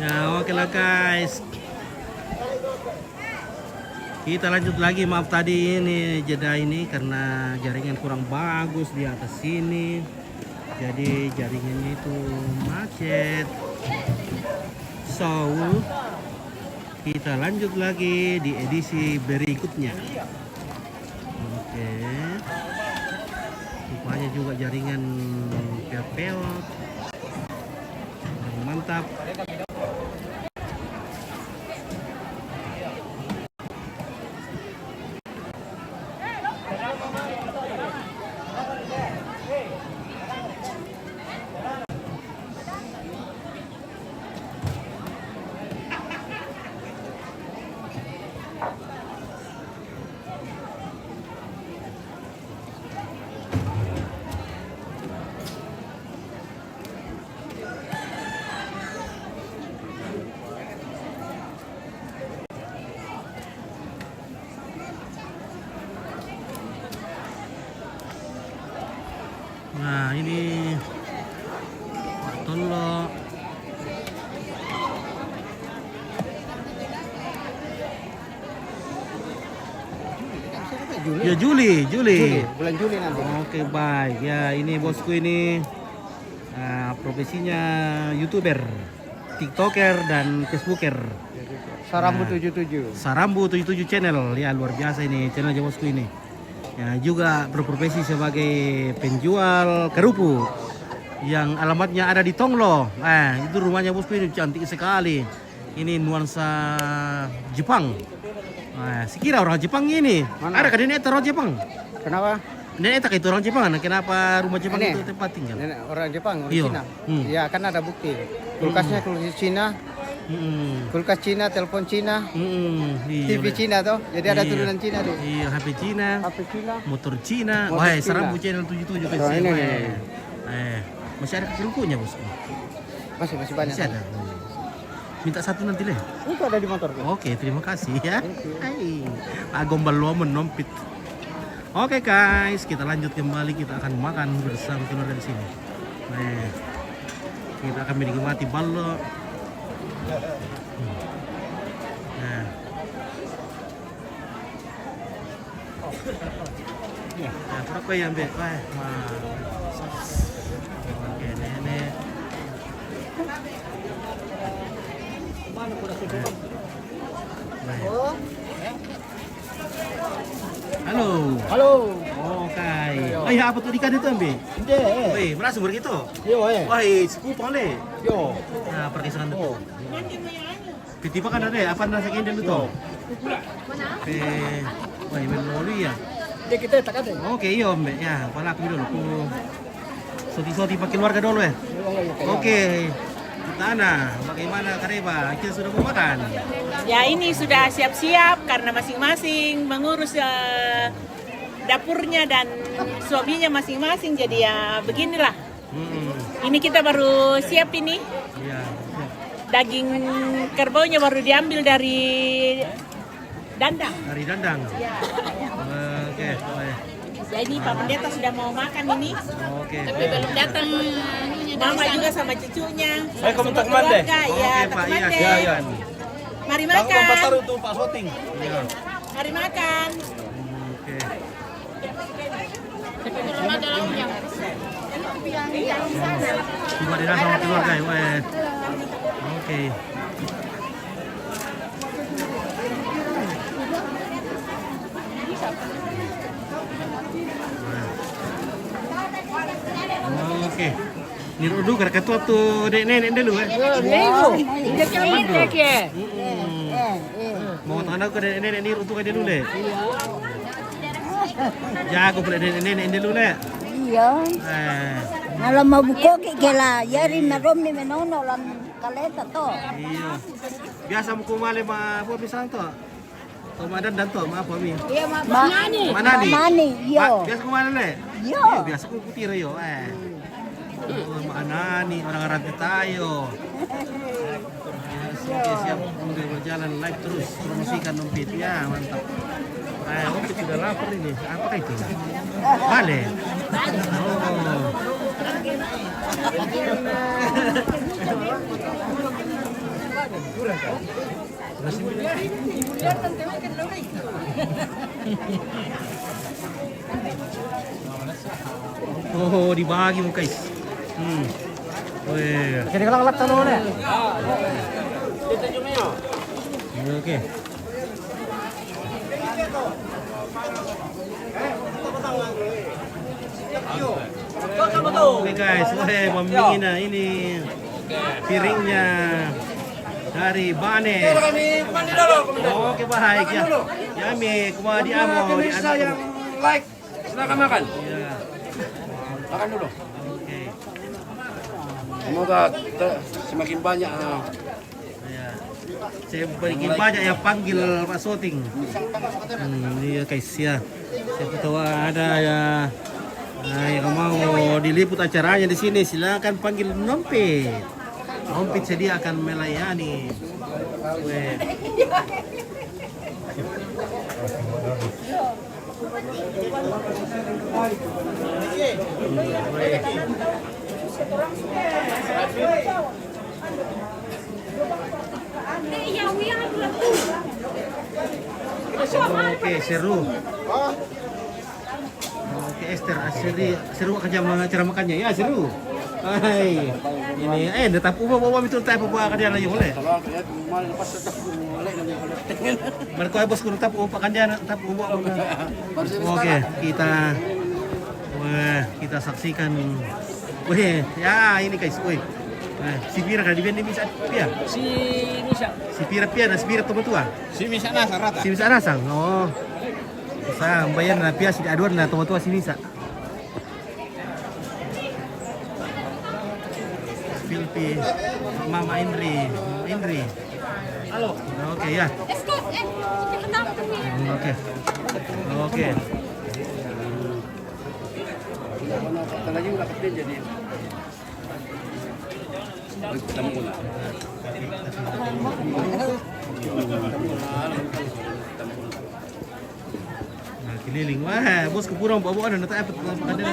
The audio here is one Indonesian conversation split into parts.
Ya oke lah guys. Kita lanjut lagi, maaf tadi ini jeda ini karena jaringan kurang bagus di atas sini. Jadi jaringannya itu macet. So, kita lanjut lagi di edisi berikutnya. Oke. Rupanya juga jaringan peot. Mantap. Nah ini Pak Tolo. Ya Juli. Bulan Juli nanti. Oke baik ya, ini bosku ini profesinya YouTuber, TikToker dan Facebooker. Sarambu 77. Sarambu 77 channel ya, luar biasa ini channelnya bosku ini. Ya juga berprofesi sebagai penjual kerupuk yang alamatnya ada di Tonglo. Itu rumahnya bosku ini cantik sekali. Ini nuansa Jepang. Sekira orang Jepang ini. Mana? Ada kan nenek orang Jepang? Kenapa? Nenek tak itu orang Jepang. Kenapa rumah Jepang Ini? itu tempat tinggal? Nenek orang Jepang, orang Iya. Cina. Hmm. Ya kan ada bukti. Kulkasnya kulkas Cina, kulkas Cina, telepon Cina, Iya, TV Cina toh. Jadi ada Iya. turunan Cina tuh. Iya, HP Cina, HP Cina. motor Cina. Motor Wah, Cina. Sarambu channel 77 Oh, ini. masih ada kerupuknya bosku. Masih banyak. Masih ada. Minta satu nanti deh. Itu ada di motor. Oke, terima kasih ya. Thank you. Hai. Pak Gombal lo menompit. Oke guys, kita lanjut kembali. Kita akan makan bersama keluarga di sini. Nah, kita akan menikmati ballo. Nah. Nah, berapa ya Mbak? Wah, oke, nenek. Halo. Halo. Oke. Ay, apa tuh ikan itu, Ambe? Inde. Woi, merasa begitu? Yo Wah, sekupang le. Yo. Nah, pergi sana Oh. tuh. Tiba kan ada apa nasi kendel itu? Wah, ini loli ya. Dia kita tak ada. Oke, iya, Mbak. Ya, pala aku dulu. Aku soti-soti pakai keluarga dulu ya. Oke. Tana, bagaimana Kareba? Kita sudah mau makan? Ya ini sudah siap-siap karena masing-masing mengurus dapurnya dan suaminya masing-masing. Jadi ya beginilah. Ini kita baru siap ini. Iya. Daging kerbaunya baru diambil dari dandang. Dari dandang. Ya. Oke. Jadi Pak Pendeta sudah mau makan ini. Oke. Tapi belum datang. Mama juga sama cucunya. Saya komentar Semua kemana? keluarga. Ya, Oke, Pak. Pak Iya, iya. Mari Bang makan. taruh tuh Pak Soting. Iya. Mari makan. Oke. Tapi belum ada lauknya. Cuma di sama keluarga ya. Weh. Oke. Oke. Niru dulu karena ketua tuh nenek dulu ya. Mau tanda ke nenek niru tuh kayak dulu deh. Jago pula nenek dulu deh. Iya. Malam mabuko kela yari marom ni menono lam kaleta to. Iya. Biasa mau kumale ma apa pisang to? Tomadan dan to, maaf Mami. Iya manani. Manani. Manani, yo. Biasa kumale le. Yo. Iya, biasa ku kutira yo. Manani orang rantai tayo. Siap udah berjalan live terus promosikan dompet ya, mantap. Untuk sudah lapar ini. Apa itu? Bale. Oh. Oh, dibagi mo guys. Weh. Jadi kalau ngelap sana mana? Oke. Oke guys, weh, mamingin na ini piringnya dari Bane. Oke baik ya. Yami, kumadi amo di anak. yang like, silakan makan. Ya. Makan dulu. Oke. Semoga semakin banyak. Ya. Saya bikin banyak yang panggil Pak Soting. Iya guys ya. Siapa tahu ada ya. Nah, yang mau diliput acaranya di sini silakan panggil Nompit. Nompit sedia akan melayani. Weh. Oke, seru. Oke, Esther, seru cara makannya ya, seru. Hai, ini tetap bawa itu tetap bawa kerja lagi boleh. Mereka bos kudu tetap upakan dia tetap bawa. Oke, kita saksikan. Weh, ya ini guys, weh. Si Pira kan di band bisa Pia. Si Pira dan si Pira tua. Si Misa Nasar rata. Si Misa Nasang. Oh. Saya bayar na Pia si aduan na tua si Misa. Filpi, Mama Indri. Halo. Oke ya. Oke. Lagi nggak kepin jadi. Nah, keliling. Wah, bos kepurang bawa ada nata apa makan dia.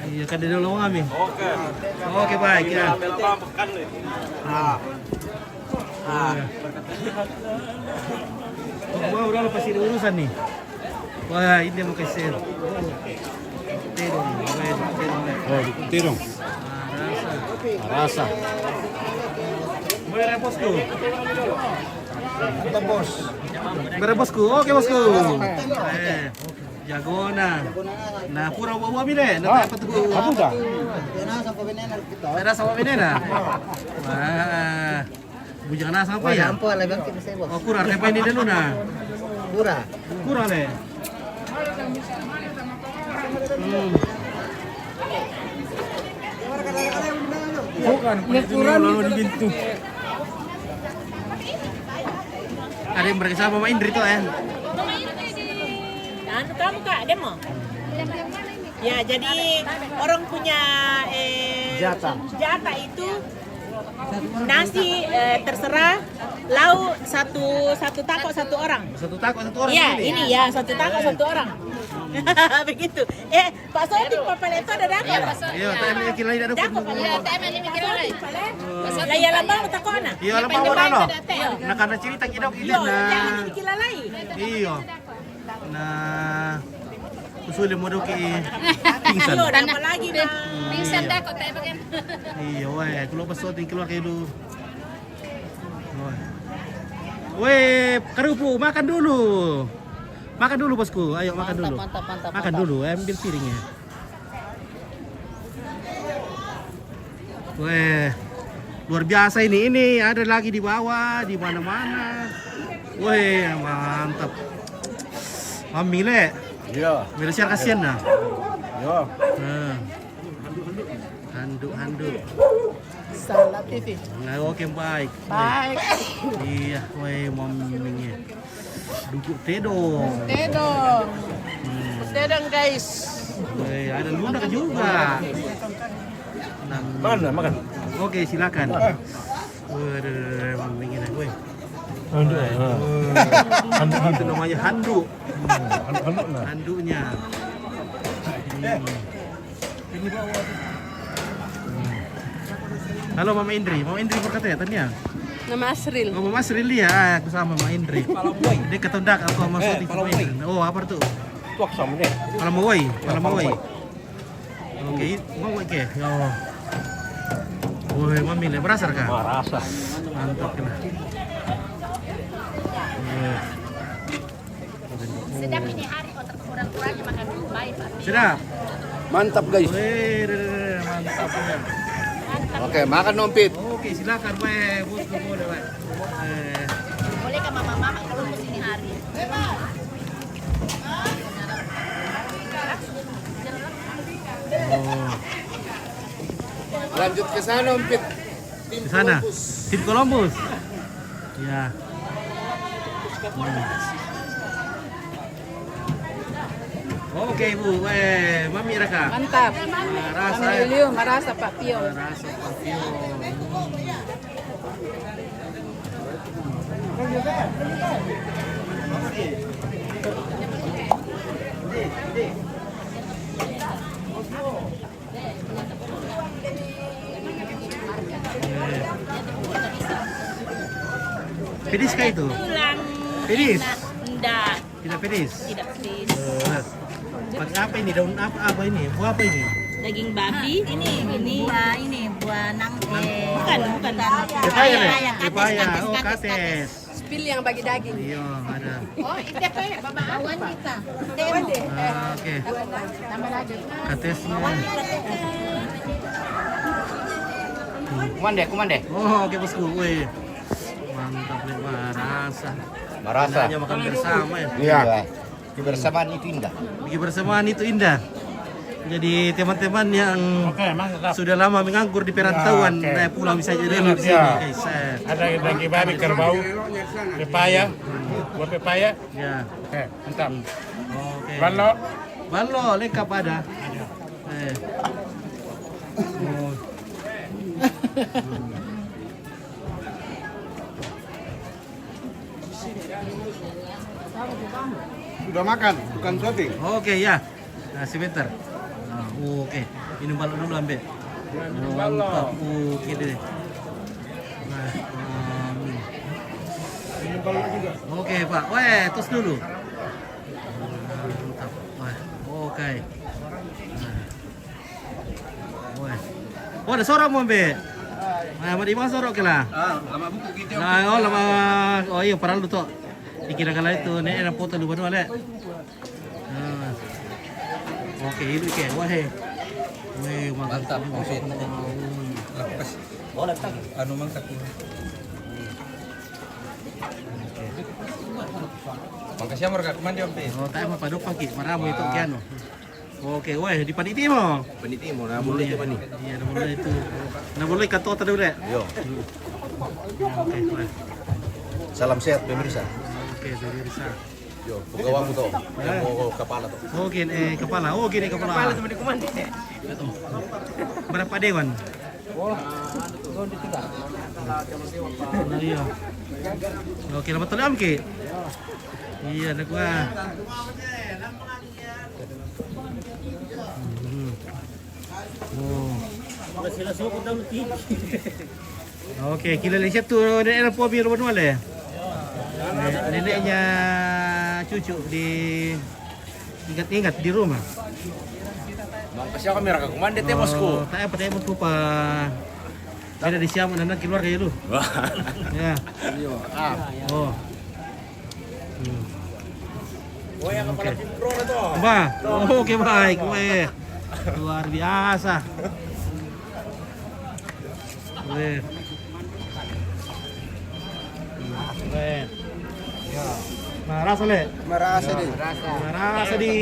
Iya, kan dia dulu kami. Oke, baik ya. Wah, udah lepas ini urusan nih. Wah, ini mau kasih. Tirong. Rasa. Boleh bosku. Kita bos. Boleh bosku. Oke bosku. Jagona. Nah, pura bawa mile. Nah, apa tuh? Apa dah? Ada sama venena. Wah. Bujang na sampai ya? Sampo lah bang kita bos. Oh, kurang apa ini dulu nah. Pura. Kurang deh. Bukan, kurang di pintu. Ada yang bersama Mama Indri tuh ya. Anu kamu kak, demo? Ya, jadi orang punya jatah itu nasi terserah, lauk satu tako satu orang. Satu tako satu orang. Iya, ini ya satu tako satu orang. Begitu. Pak Soting papaleto ada dapat. Iya, tapi yang kira ada Dapat papaleto. Laya lambang tako na. Iya, lambang ono. Nah, karena cerita kita Yo, na. jangan dikilalai. Iya. Nah, usulnya mau doki pingsan. Yo, dan apa lagi bang? Pingsan dah kok tayo bagian. Iya, weh, kalau pas Soting keluar kayak dulu. Weh, kerupu, makan dulu. Makan dulu bosku, ayo makan dulu. Mantap. Makan dulu, ambil piringnya. Weh, luar biasa ini. Ini ada lagi di bawah, di mana-mana. Weh, mantap. Mile, Iya. Mile siar kasihan nah. Iya. Nah. Handuk. Salah TV. Nah, oke baik. Baik. Iya, weh, mamingnya. Duduk tedong. Sedang guys. Weh, ada lunak juga. Nah, Makan. oke, silakan. Waduh, mamingnya weh. Handuk. Itu namanya handuk. Handuk nah. Handuknya. Ini bawa. Halo Mama Indri berkata ya tanya. Nama Asril. Oh Mama Asril ya, aku sama Mama Indri. Dia ketondak aku sama Soti Mama Indri. Oh apa tuh? Tuak sama deh. Palamaway. Oke, mau oke. Oh. Woi, Mami le berasar kah? Marasa. Mantap kena. Sedap ini hari otak kurang-kurangnya makan baik Pak. Sedap. Mantap guys. Mantap ya. Oke, makan nompit. Oke, silakan Pak. Bosku boleh Pak. Boleh ke mama-mama kalau di sini hari. Oh, Lanjut ke sana nompit. di sana. Tim Columbus. Ya. Oke Bu, Mami Raka. Mantap. Rasa. Lilio, marasa Pak Pio. Rasa papio. Pedis kah itu? Tulang. Pedis? Enggak, Tidak pedis? tidak pedis. Pakai apa ini? Daun apa ini? Buah apa ini? Daging babi. Ini buah nangke. Bukan. Pepaya ya? Pepaya. Oh, kates. Spill yang bagi daging. Iya, ada. Oh, itu apa ya, Mama? Awan kita. Demo. Oke. Katesnya. Kumande. Oh, oke bosku. Wih. Mantap nih, Marasa. Marasa. Hanya makan bersama ya. Iya. Kebersamaan itu indah. Bikin bersamaan itu indah. Jadi teman-teman yang sudah lama menganggur di perantauan, pulang bisa jadi dulu di sini, guys. Ada daging babi kerbau, pepaya, buah pepaya. Ya. Mantap. Oke. Ballo. Lengkap ada. Oh. Sudah makan, bukan shopping. Oke ya. Nah, sebentar. Nah, oke. Minum balok dulu ambil. Mantap. Oke deh. Nah, Minum ballo juga. oke Pak. Weh, tos dulu. Mantap. Wah, oke. Nah. Weh. Oh, ada sorok mau ambil. Nah, mau dimana sorok ke lah? Lama buku gitu. Nah, lama. Oh iya, parah lu tuh. Dikira kala itu, nih ada foto lu baru ada. Nah. Oke, ini kayak wah he. Wih, mantap. Boleh tak? Anu mangkat. Makasih amor kak kemana om? Oh, tayo mapadok pagi, maramo itu kiano. Oke, wah di paniti mo. Paniti mo na mulai coba nih. Iya, na mulai itu. Na mulai katota dulu deh. Yo. Oke, wah. Salam sehat pemirsa. Oke, dari Risa. Yo, pegawai tuh. Yang mau kepala tuh. Oh, gini kepala. Oh, gini kepala. Kepala cuma di komando. Berapa dewan? Nah, iya. Oke, lama tuloy am ki. Iya, nagwa. Oh. Oke, kilala siya tuh nenek po biro wala. Neneknya cucu di ingat-ingat di rumah. Makasih kamera kak kumande teh bosku. Tayo patay mo po pa. Kaya di siya mo na keluar kayo lu. Ya. Oh. Oh yang kepala tim pro na to. Ba, oke baik. Weh. Luar biasa. Weh. Weh. Marasa le. Merasa deh. Marasa di.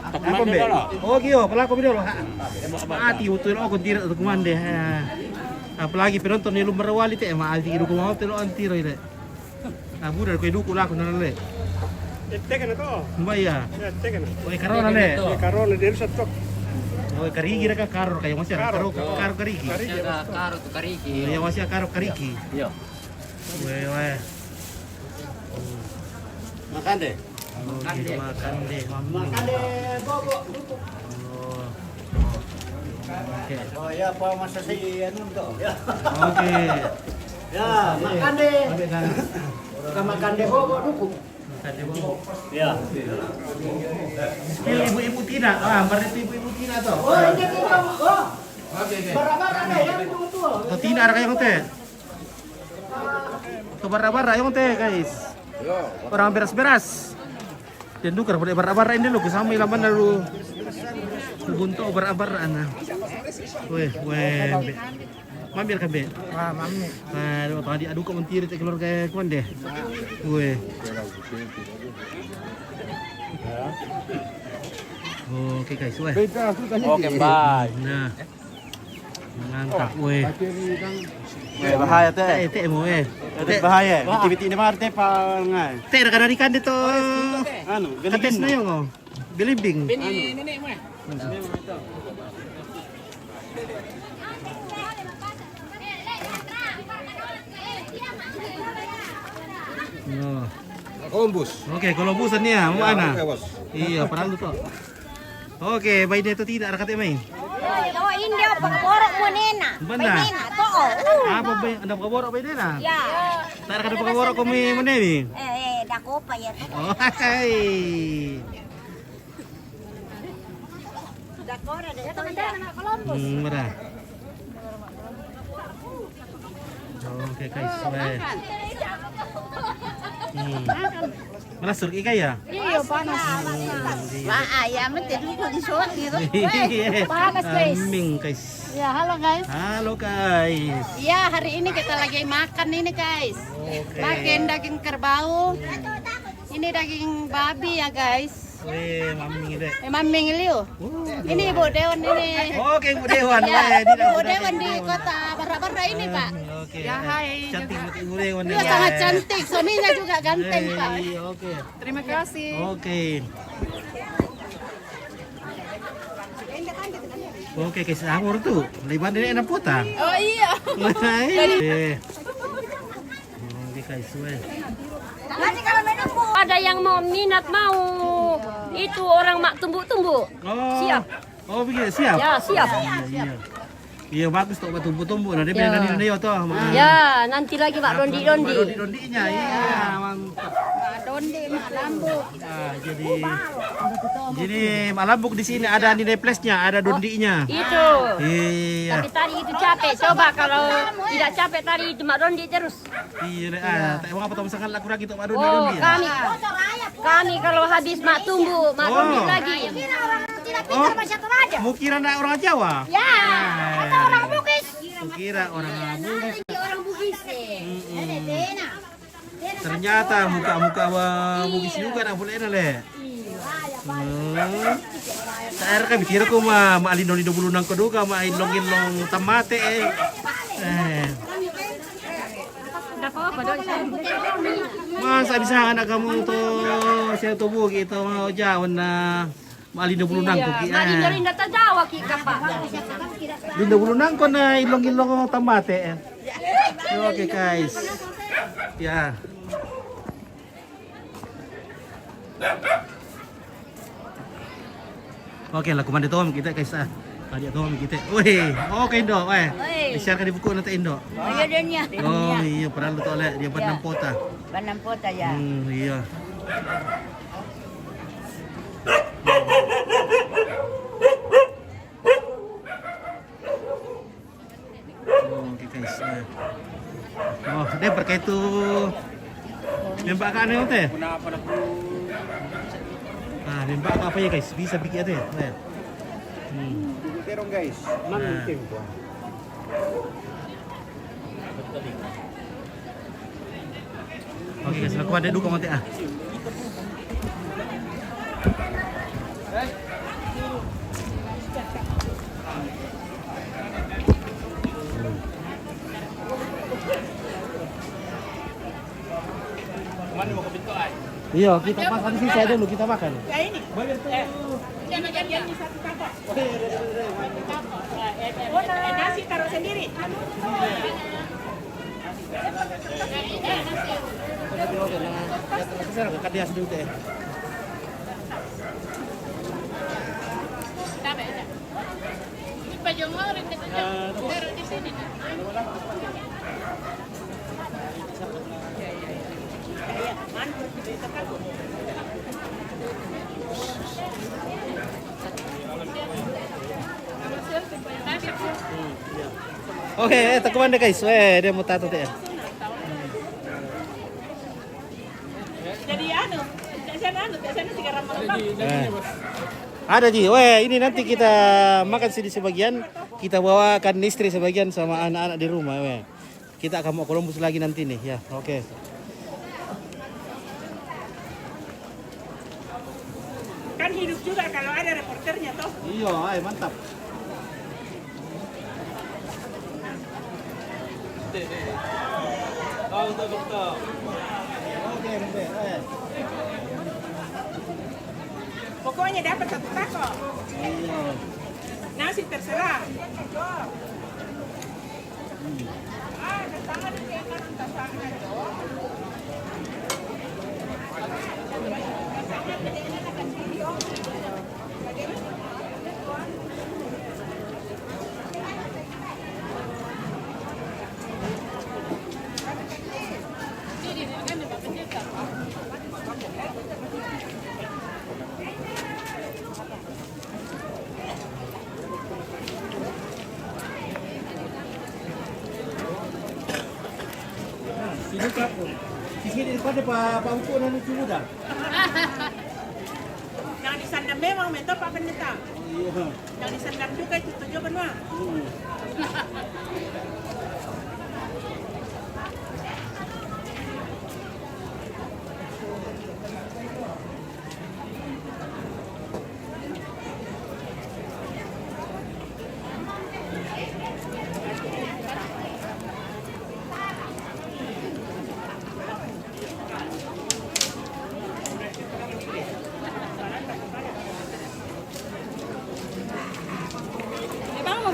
Apa be? Oh kyo, pelako video lo. Mati betul aku tidak untuk mande. Apalagi penonton ni lumbar wali teh maati du ko mau telo antiro ide. Ah budar ko du ko la ko nale. Teka na to. Mbak ya. Teka na. Oy karona le. Karona dia sa tok. Oy karigi ra ka karo kayo masih karo karigi. Karo tuh kariki. Iya masih karo karigi. Iya. Weh. Makan deh. Makan deh, mami. Makan deh, bobo. Oke. Oh ya, apa masa si anu to? Ya. Oke. Ya, makan deh. Oke kan. Kita makan deh bobo dukung. Ya. Skill ibu-ibu Tina. Mari itu ibu-ibu Tina tuh. Oh, ini kita. Oh. Bara-bara deh yang tua-tua. Atau Tina ada kayak teh. Atau bara-bara yang teh guys. Orang beras-beras. Dan dukar pada bara-bara ini lo kesama ilaman lalu. Buntu bara-bara ana. Weh. Mampir kan be? Mami. Aduh, tadi aduk kok mentiri teh keluar kayak kuan deh. Weh. Oke guys, weh. Oke, bye. Nah. Mantap, weh. Bahaya teh. Teh mo eh. Bahaya. Biti-biti ni marte pa nga. Teh ra kanari kan dito. Ano, Kates na yung oh. Bilibing. No. Kombus. Oke, kalau busan niya, mo ana. Oke, bos. Iya, parang to. Oke, bayi dito tidak rakat main. Oh, hindi ako pagborok mo nena. Banda. Nena, to. Apa ba? Anda pagkaborok bayi na? Ya. Tara kada pagkaborok ko mi mo ni. Dako pa yan. Oh, hai. Dako ra dito ya. Mara. Oke, guys. Weh. Mana surki kaya? Iya, panas. Ayam itu dulu di suat gitu. Panas, guys. Aming, guys. Ya, halo guys. Halo, guys. Ya, hari ini kita lagi makan ini guys. Makan daging kerbau. Ini daging babi ya guys. Weh, maming deh. Maming Liu. Ini Ibu Dewan ini. Oke, Bu Dewan. Ya, Weh, di Ibu Dewan di kota Bara-Bara ini Pak. Oke. Ya, hai. Cantik banget Ibu Dewan. Dia sangat cantik, suaminya juga ganteng Pak. Oke. Terima kasih. Oke. Oke, guys, amor tuh. Lebar dari enak putar. Oh iya. Oke, guys, weh. Nanti kalau minum Bu. Ada yang mau minat mau itu orang mak tumbuh-tumbuh. Oh. Siap. Oh, begitu, siap. Ya, siap. Iya. Iya, bagus tuh tumbuh-tumbuh. Nah, dia Ya. dari Indonesia tuh. Ya, nanti lagi Mak Dondi-dondi. Dondi-dondinya. Iya, mantap. Dondi, mak lambuk. Nah, jadi Malambuk di sini ada nilai plusnya, ada dondinya. Itu. Iya. Tapi tadi itu capek. Coba kalau tidak capek tadi itu Mak Dondi terus. Iya, tak mau apa tahu misalkan laku lagi tuh Mak Oh, Dondi. kami kalau habis Mak tumbuh, Mak Dondi Oh. lagi. Tidak pintar macam itu aja. Mau kira nak orang Jawa? Ya, kata orang Bugis. Mau kira orang Bugis. Orang Bugis. Ternyata muka-muka Bugis juga nak boleh le. Saya kan pikir aku mah alin doni 20 nang keduga mah ilong-ilong tamate Masa bisa anak kamu tuh saya tubuh gitu mau jauh na malin 20 nang ko ki. Malinda-linda terjawa ki Pak. Linda 20 nang ko na ilong-ilong tamate. Oke guys. Ya. Oke, lakukan dito kita guys ah. Tadi itu kita. Wih, oke Indo, di-share di buku nanti Indo. Oh iya dia nya. Oh iya, pernah lu tolek dia buat nampota. Banampota ya. Iya. Oke guys. Oh, dia berkait tuh. Nembak kan itu teh? Ah, nembak apa ya guys? Bisa bikin ada ya? Terong guys. Manong tempo. Oke guys, aku ada dulu komentar ah. Mana mau ke pintu ay? Iya, kita makan sih saya dulu kita makan. Ya ini. Jangan satu kakak. Nasi taruh sendiri. Saya nggak dia sedikit deh. baju ngorin itu taruh di sini. Oke, tekuan deh guys. Dia mau tato deh. Jadi sana 3 Ada Ji. Ini nanti kita makan sini sebagian, kita bawakan istri sebagian sama anak-anak di rumah. Kita akan mau Columbus lagi nanti nih ya. Oke. Kan hidup juga kalau ada reporternya toh. Iya, mantap. Oke, Pokoknya dapat 1 tako. Nasi terserah. Sini Pak. Sini di depan Pak Upo dan Lucu Muda. Yang disandang memang mentor Pak Pendeta. Iya. Yang disandang juga itu tujuh benua.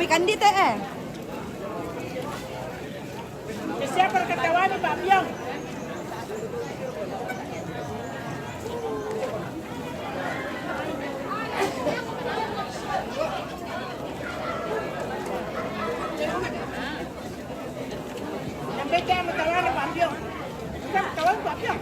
Kandi teh. Siapa ketawa nih Pak Biong? Yang beda yang ketawa nih Pak Biong. Bukan ketawa Pak Biong.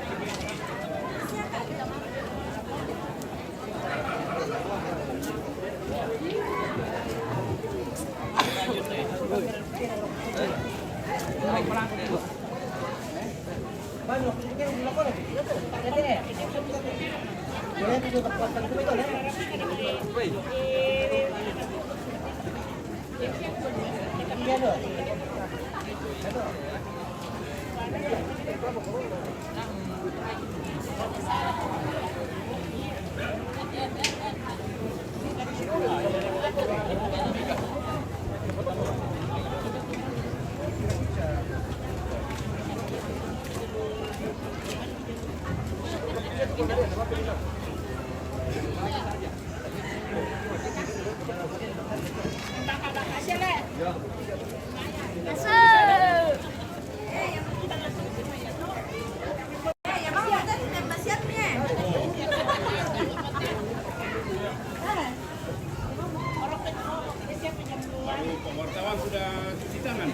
Wartawan sudah cuci tangan.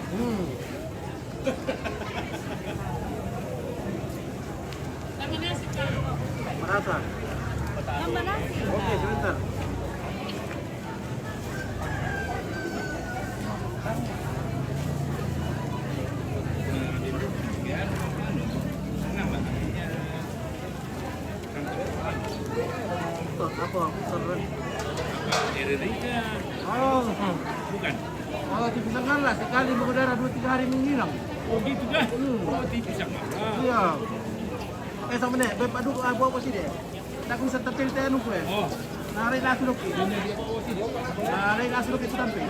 Merasa. Tambah nasi. Oke, sebentar. Apa? Erika. Oh, Bukan. oh, di pisang lah sekali mengudara 2-3 hari menghilang. Oh gitu kan? Oh di pisang malah. Iya. Sama nih, bapak dulu apa sih deh? Tak bisa tampil teh nuku ya. Oh. Nari nasi luki. Nari nasi luki itu tampil.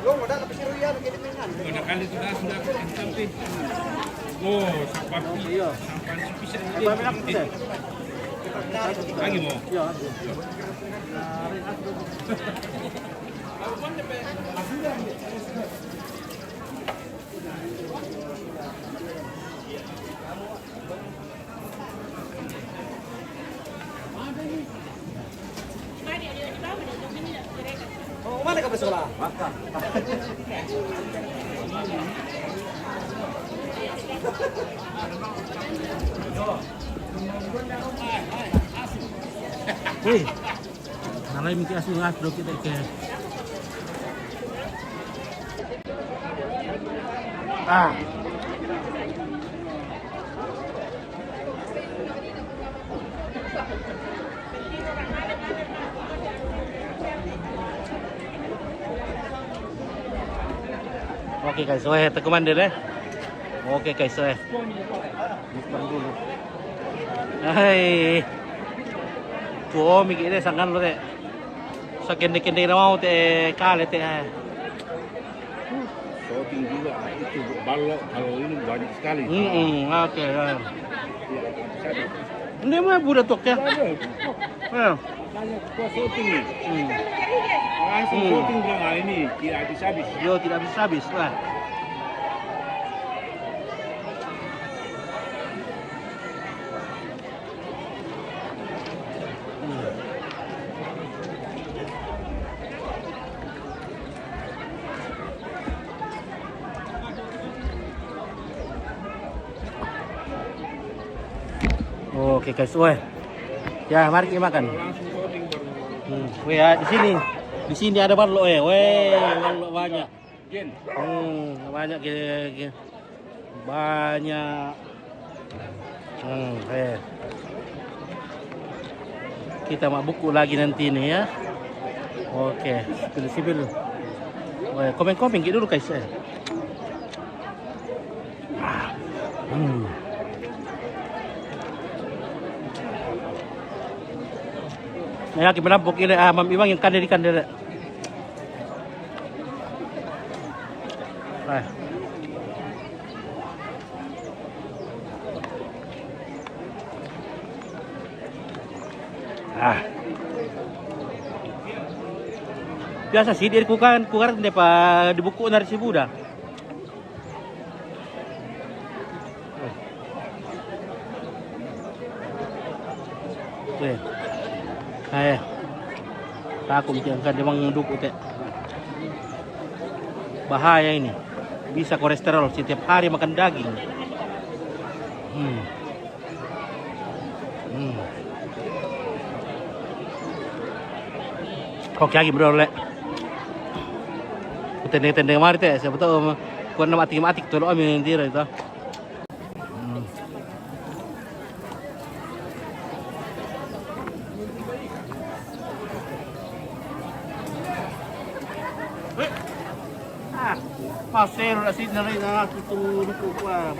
Lo udah ke pesir ya begini dengan. Ada kali sudah sampai. Oh, sampah. Iya. Sampah pisang. Apa bilang bisa? Lagi mau. Iya. Nari nasi luki. Oh, mana Wih, nalai miki asu ngas bro kita ke. Oke guys, so teguman deh. Oke guys, so mukbang dulu. Hai. Tuh, mikir deh sangkan lo teh. Sakende-kende na mau teh kale teh. Shooting juga itu balok kalau ini banyak sekali. Oke. Ini mah budak tok ya. Banyak kuah shooting nih. Langsung shooting bilang ini tidak habis-habis. Yo tidak habis-habis lah. Oke guys, weh. Ya, mari kita makan. Langsung shooting baru. Weh, ya, di sini. Di sini ada balok balok banyak. Gen. Banyak banyak. Kita mau buku lagi nanti nih ya. Oke, sipil. Weh, komen-komen gitu dulu guys. Nah, gimana pokoknya Mam Iwang yang kandil. Biasa sih dari kukaran deh di buku narasi Buddha. Takut jangan memang dukut ya. Bahaya ini. Bisa kolesterol setiap hari makan daging. Oke lagi bro le. Tendeng mari teh, siapa tahu kau nama matik tuh lo ambil diri itu. Pasir asin na rin na tutulog ko pa.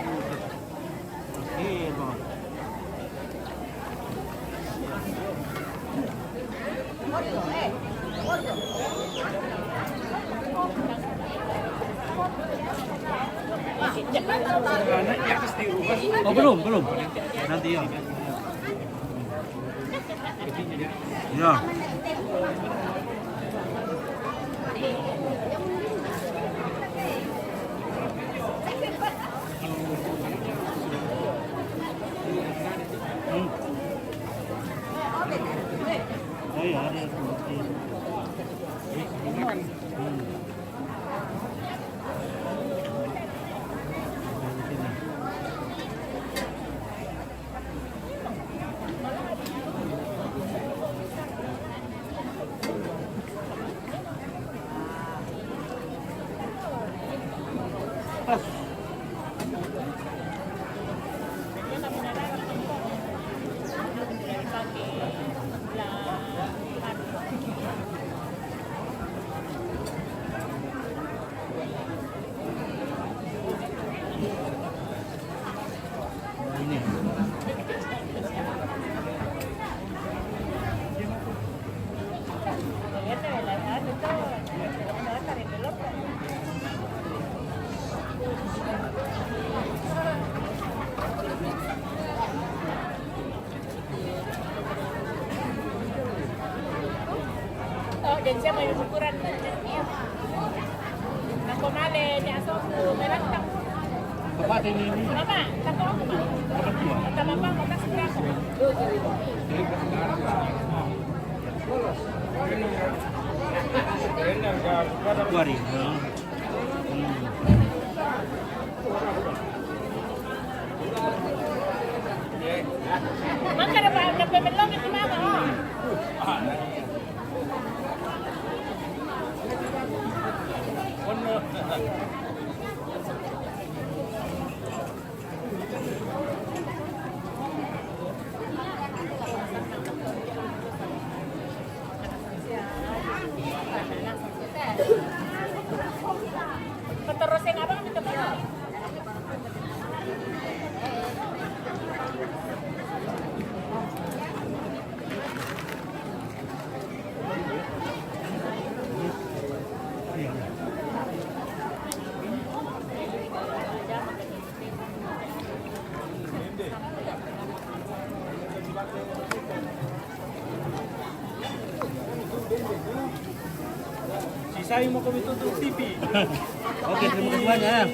Oh belum. Nanti ya. Ya. Oh ya, ada. Dan siya may ukuran niya. Nang kumali, niya so, merantang. Bapak ini. Mama, tako ako ba? Tama pa, magkasira ako. Kuari. Makan ada pemelong itu mama. Terus yang abang minta berapa? Sisain mo kami tutup TV. Oke, terima kasih banyak.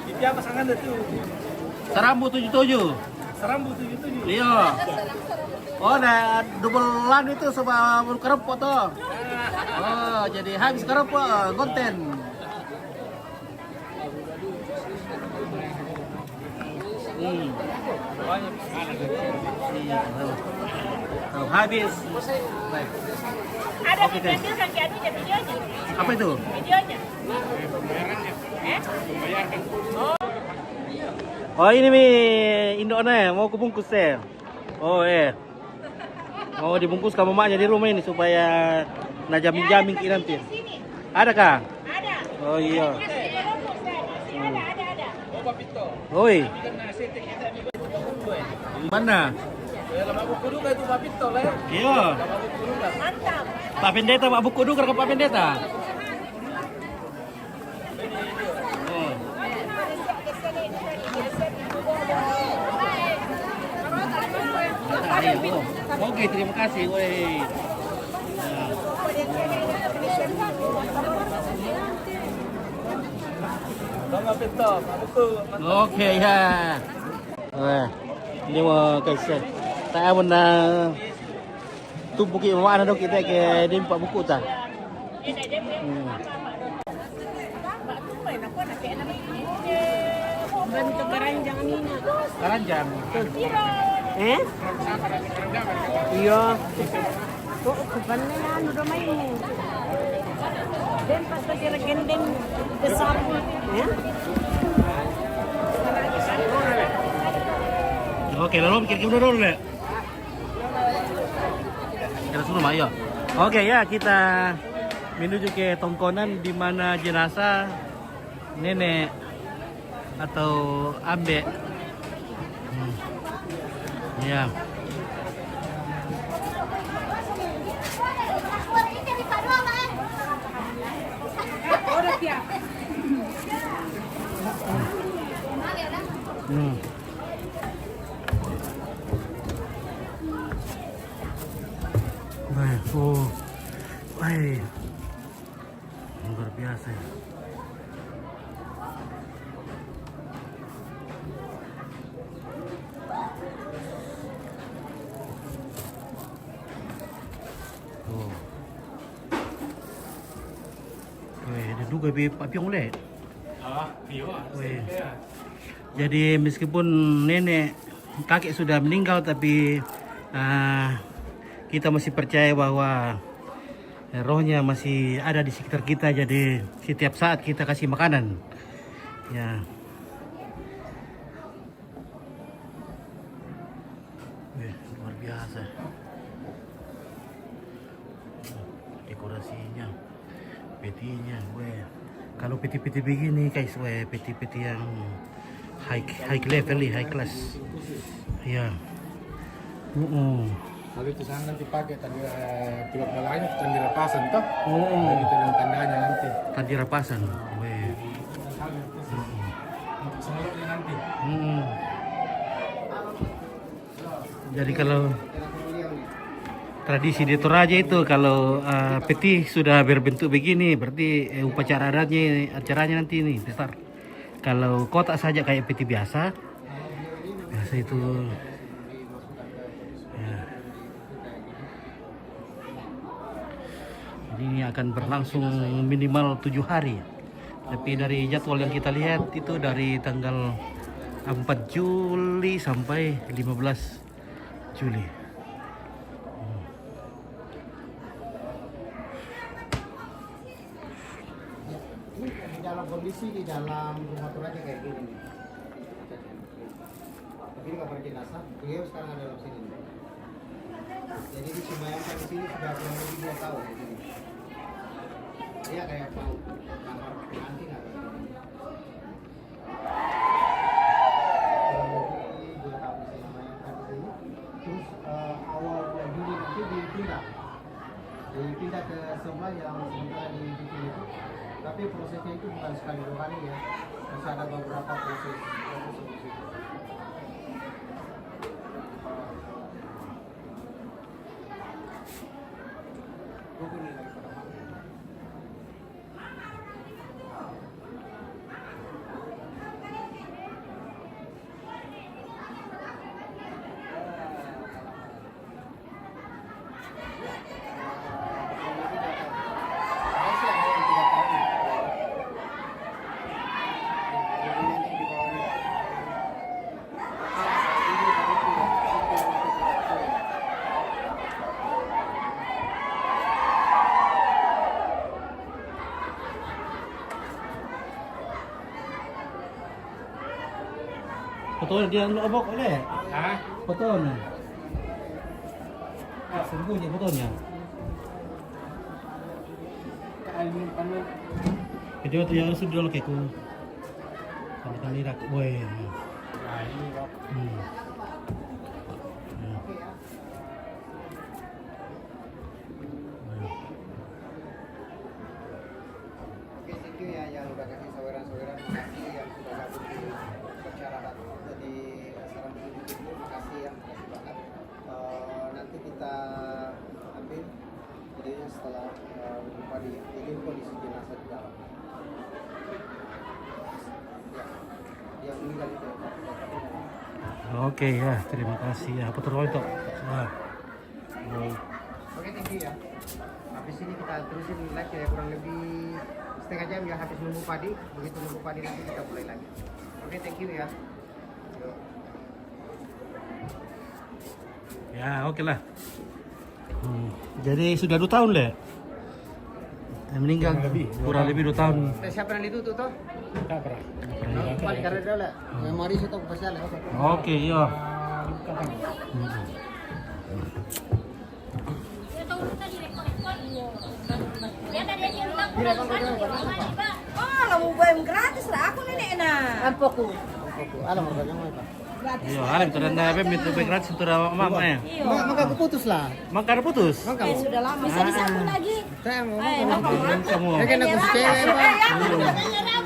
TV apa sangat itu? Sarambu 77. Serambu 77. Iya. Oh, nah dubelan itu sama kerupuk tuh. Oh, jadi habis kerupuk konten. Banyak anak. Iya. Oh, habis. Baik. Ada Oke, guys. video kan videonya. Apa itu? Videonya. Oh, ini mi Indone mau kubungkus ya. Oh, mau dibungkus sama maknya di rumah ini supaya najamin-jamin nanti. Ada kah? Ada. Oh iya. Ada. Oi. Mana? Iya. Mantap. Pak Pendeta, Pak Buku dulu ke Pak Pendeta. Oh. Ayo. Oke, terima kasih. Woi. Oke ya. Wah, ini mau kasih. Saya mau tumpuki mana dong kita ke di Pak Buku ta. Bentuk keranjang ini. Keranjang. Iya. Kok kebannya anu do main. Dan pas kira gendeng kesapu, ya. Oke, lalu mikir dulu deh. Kita suruh ayo. Oke ya, kita menuju ke tongkonan di mana jenazah nenek atau ambe. Ya. Baik, luar biasa ya. Ada juga piong le. Jadi meskipun nenek kakek sudah meninggal tapi kita masih percaya bahwa rohnya masih ada di sekitar kita, jadi setiap saat kita kasih makanan ya. Luar biasa dekorasinya, petinya. Kalau peti-peti begini guys, peti-peti yang high level, high class ya. Kalau itu sangat dipakai tadi pilot balanya tadi rapasan toh. Jadi itu dengan tandanya nanti. Tadi rapasan. Semuanya nanti. Jadi kalau tradisi di Toraja itu kalau peti sudah berbentuk begini berarti upacara acaranya nanti ini besar. Kalau kotak saja kayak peti biasa itu Jadi ini akan berlangsung minimal 7 hari. Tapi dari jadwal yang kita lihat itu dari tanggal 4 Juli sampai 15 Juli. Ini dalam kondisi di dalam rumah turunnya kayak gini nih. Tapi ini kamar jenazah, beliau sekarang ada dalam sini. Jadi disemayamkan di sini sudah kurang lebih 2 tahun di sini. Dia kayak mau kamar pengantin atau kurang lebih 2 tahun disemayamkan di sini. Terus awal bulan Juli nanti dipindah ke sebelah yang sementara dibikin itu. Tapi prosesnya itu bukan sekali 2 kali ya, masih ada beberapa proses di situ. Foto dia lobok oleh. Hah? Fotonya. Sembunyi fotonya. Video tu yang sudah lagi ku. Kalau kali rak, boy. Nah, ini Pak. Oke, thank you ya yang udah kasih saweran-saweran, makasih yang sudah gabung di percarahan di saran ini, makasih yang kasih banget. Nanti kita ambil videonya setelah lupa di ini kondisi jenazah di dalam. Ya, yang meninggal itu. Oke ya, terima kasih ya. Apa terus itu? Oke, thank you ya. Habis ini kita terusin live ya, kurang lebih setengah jam ya, habis nunggu padi. Begitu nunggu padi nanti kita mulai lagi. Oke, thank you ya. Yuk. Ya, oke lah. Jadi sudah 2 tahun deh. Meninggal kurang lebih 2 tahun. Siapa yang ditutup toh? Tak pernah. Balik karena dia lah. Memori itu pasal. Oke, iya. Oh, kamu bayar gratis lah. Aku nenek na. Apa ku? Alam orangnya mau apa? Iya, alim teranda apa minta gratis untuk mama ya. Maka aku putus lah. Maka putus. Maka Sudah lama. Bisa disambung lagi. saya mau Kamu. ya kan aku cewek pak.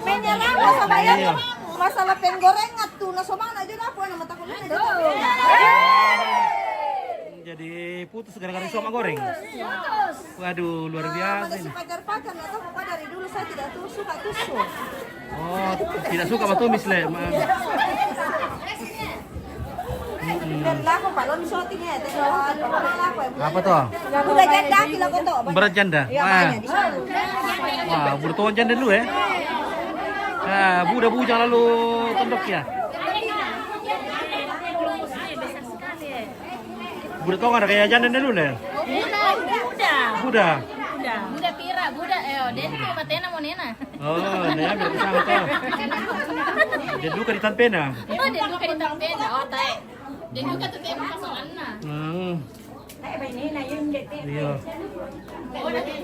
Menyerang masa bayar masalah penggoreng tuh na soba na jud apa na mata ko na. Jadi putus gara-gara sama goreng. Waduh, luar biasa Ada si ini. pacar-pacar atau apa dari dulu saya tidak suka tusuk. Oh, tidak suka sama tumis le. Dan lah ko palon shooting ya. Apa tuh? Udah janda kila ko to. Berat janda. Ya Wah, banyak di sana. wah, bertuan janda dulu ya. Ah, budak bujang lalu tondok ya. Budak tong ada kayak janda dulu le. Budak. Budak pira, budak den tu matena monena. Oh, nah biar kesana tuh. Dia dulu di Tanpena. Oh, den luka di tampena. Oh, tae. Den luka tu tema pasangan na. Iya.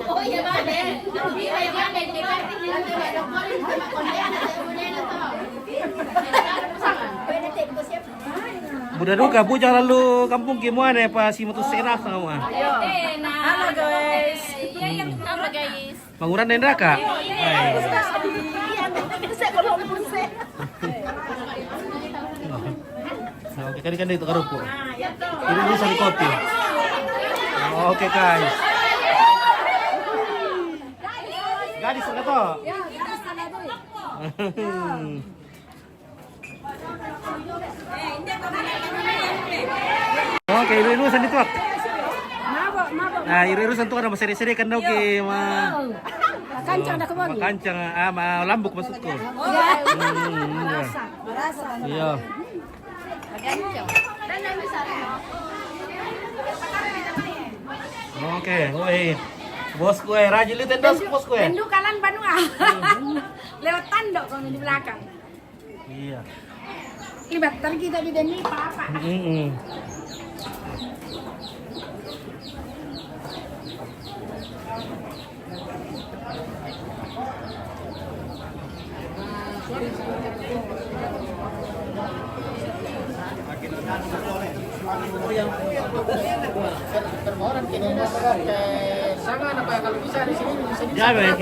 Oh, iya ba den. Iya ba den di kantin nila tu doktor sama kondena monena to. Pasangan. Pwede tayo ko siya. Budak duka bujang lalu kampung gimana pa si mutus enak sama. Halo guys. Halo guys. Panguran dan neraka. Oke, kan itu karupu. Ini bisa di kopi. Oke guys. Gadis enggak toh? Oke, ilu-ilu sandi tuak. Nah, iru-iru sentuh ada seri-seri kan dong ke Kancang dah kebagi. kancang lambuk maksudku. Iya. Oke, woi. Bosku rajin lu tendos bosku. Tendu kalan Banua. Lewat tandok kami di belakang. Iya. Libat kita di deni apa-apa. Termoran kini sangat apa kalau bisa di sini bisa Ya, baik.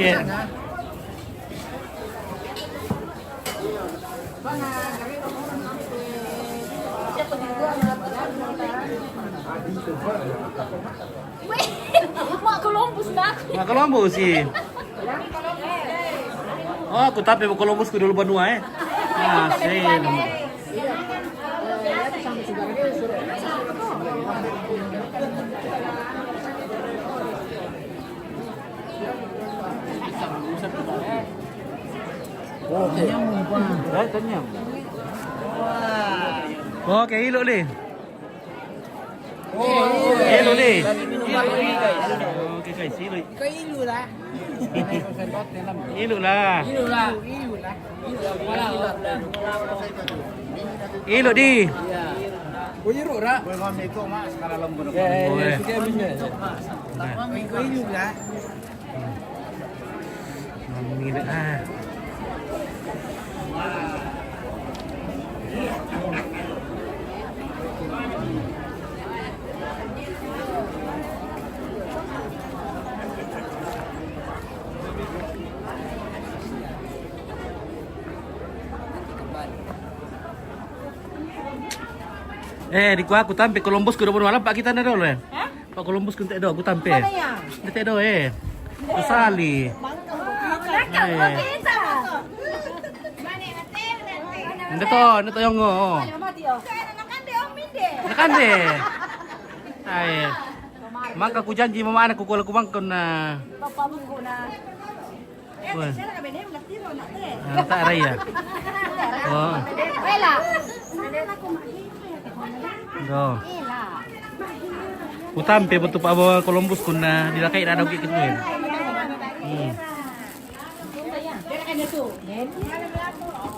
Mak Columbus dah. Mak Columbus sih. Oh, aku tapi Columbus ku dulu Banua Nah, sih. Oke, hilo nih. Hilo nih. Oke guys, hilo. Hilo lah. Hilo lah. Hilo lah. Hilo di. Hilo lah. Boleh itu mas sekarang lembur. Boleh. Hilo lah. Di kuah aku tampe Columbus ku udah malam Pak kita ada dulu ya. Pak Columbus ku do aku tampe. Kita do Kusali. Nito yung ngo. Nakande. Ay. Maka ku janji mama anak ku kula kumangkon na. Wah. Tak raya. Oh. Do. Utampe betul Pak bawa Columbus kuna dilakai ada gitu.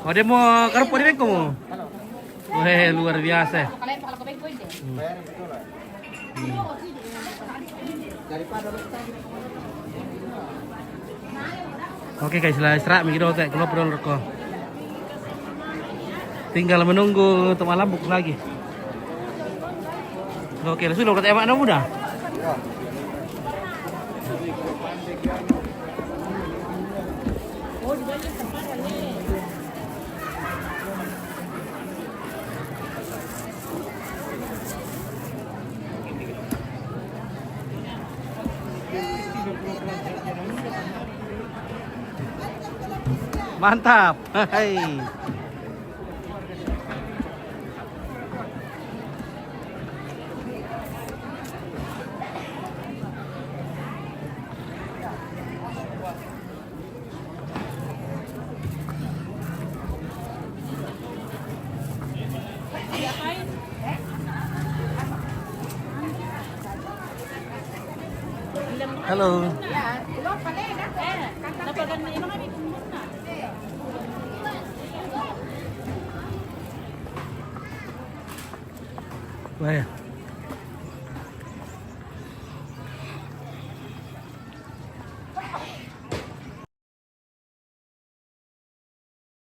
Oh dia mau karupo di bengko mo? Wah luar biasa. Oke guys, lah istirahat mikir otak kalau perlu rokok. Tinggal menunggu untuk malam buku lagi. Oke, sudah kata emak muda. Mantap. Hai. Halo. Wah.